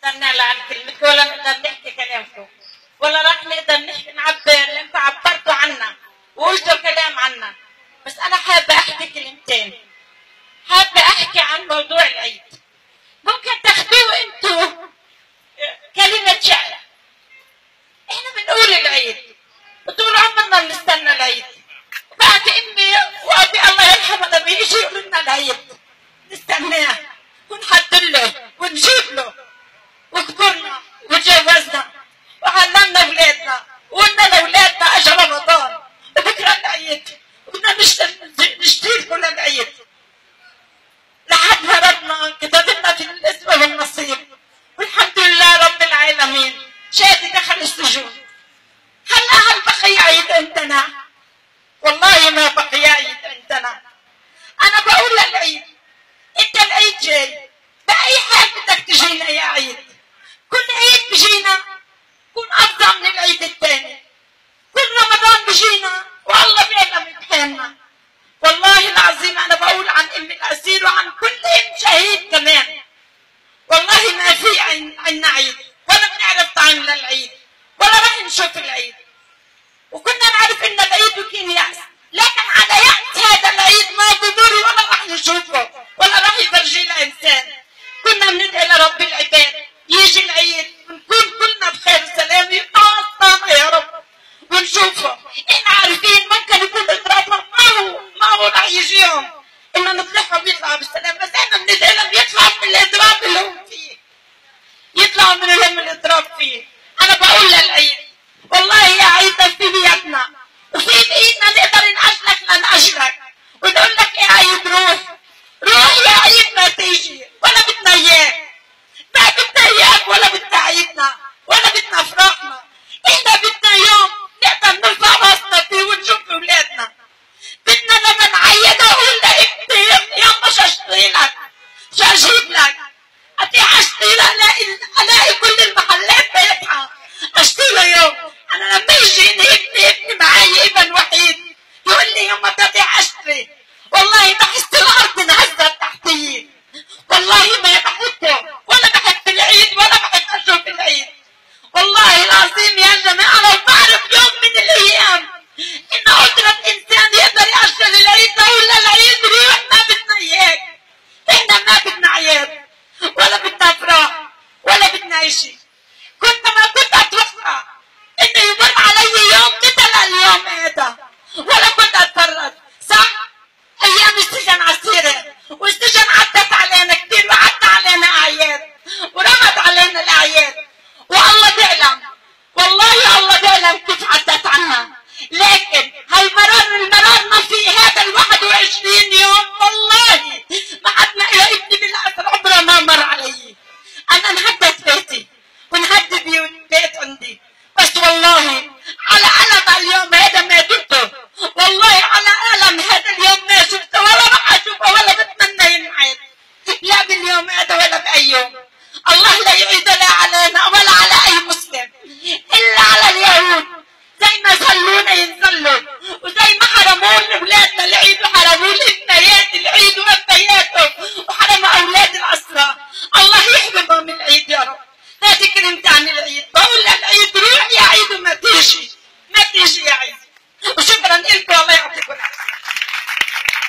استنى على كلمتك ولا نقدر نحكي كلامكم ولا راح نقدر نحكي نعبر اللي انتوا عبرتوا عنا وقلتوا كلام عنا. بس انا حابه احكي كلمتين. حابه احكي عن موضوع العيد. ممكن تاخذوه انتوا كلمه شعر. احنا بنقول العيد بتقولوا عمرنا بنستنى العيد. بعد امي وابي الله يرحمه لما يجي يقولوا لنا العيد نستناه ونحضر له ونجيب له، وكبرنا وتجوزنا وعلمنا اولادنا وقلنا لاولادنا اجى رمضان وبكره العيد وبدنا نشتري لكم للعيد لحد ما ربنا كتب لنا في الاسم والنصيب، والحمد لله رب العالمين. شادي دخل السجون. هل بقي عيد عندنا؟ والله ما بقي عيد عندنا. انا بقول للعيد انت العيد جاي باي حال بدك تجينا يا عيد. كل عيد بجينا كون افضل من العيد الثاني. كل رمضان بجينا والله بيعلم بحالنا. والله العظيم انا بقول عن ام الاسير وعن كل ام شهيد كمان. والله ما في عنا عيد ولا بنعرف طعم للعيد ولا راح نشوف العيد. وكنا نعرف ان العيد يكون يأس، لكن على يأس هذا العيد ما بمر ولا راح نشوفه ولا راح يفرجي لإنسان. كنا بندعي لرب العباد يجي العيد ونكون كلنا بخير وسلام يقطعنا يا رب ونشوفه. احنا عارفين ممكن يكون اضرابهم ما هو راح يجيهم انه نطلعهم يطلعوا بالسلام، بس احنا بندعي لهم يطلعوا من الاضراب اللي هم فيه. يطلعوا من اللي هم الاضراب فيه. انا بقول للعيد والله يا عيد في بيدنا وفي بايدنا نقدر نأجلك لنأجلك ونقول لك يا عيد روح يا عيد ما تيجي ولا بدنا اياك. ما بدنا اياك ولا بدنا عيدنا ولا بدنا افراحنا. احنا بدنا يوم نقدر نرفع راسنا فيه ونشوف اولادنا. بدنا لما نعيد اقول لابني يلا شو اشتري لك شو اجيب لك. اتيح اشتري له الاقي كل المحلات فاتحه اشتري له يوم. انا لما يجيني ابني معي ابن وحيد يقول لي يما بدي اشتري، والله بحس الارض انهزت تحتي. والله ما بحبه ولا بحب العيد ولا بحب اشوف العيد. والله العظيم يا جماعه لو بعرف يوم من الايام ان قدرة انسان يقدر يأجل العيد لقول للعيد روح ما بدنا اياك. احنا ما بدنا عياد ولا بدنا افراح ولا بدنا اشي. ما كنت اتوقع انه يمر علي يوم مثل اليوم هذا ولا كنت اتفرج. صح ايام السجن عسيره والسجن عدت علينا كثير وعدت علينا اعياد ورمت علينا الاعياد والله بيعلم. والله الله بيعلم كيف عدت عنا. لكن المرار ما في هذا 21 يوم والله ما عدنا يا ابني بالاسر عمره ما مر علي. انا انهدت بيتي وانهد بيت عندي، بس والله على ألم اليوم هذا ما دقته. والله على ألم هذا اليوم ما شفته ولا راح اشوفه ولا بتمنى ينعاد لا باليوم هذا ولا باي يوم. الله لا يعيد لا علينا ولا على اي مسلم الا على اليهود. زي ما خلونا ينزلوا وزي ما حرموا اولادنا العيد وحرموا الابنيات العيد وابياتهم